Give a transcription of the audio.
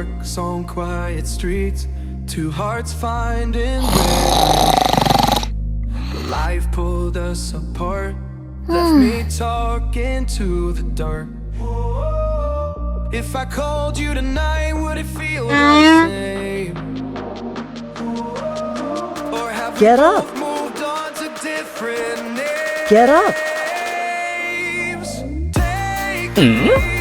sparks on quiet streets, two hearts finding way. Life pulled us apart, left me talking to the dark. If I called you tonight, would it feel the same? Or have Get we up. both moved on to different names? Get up. Take me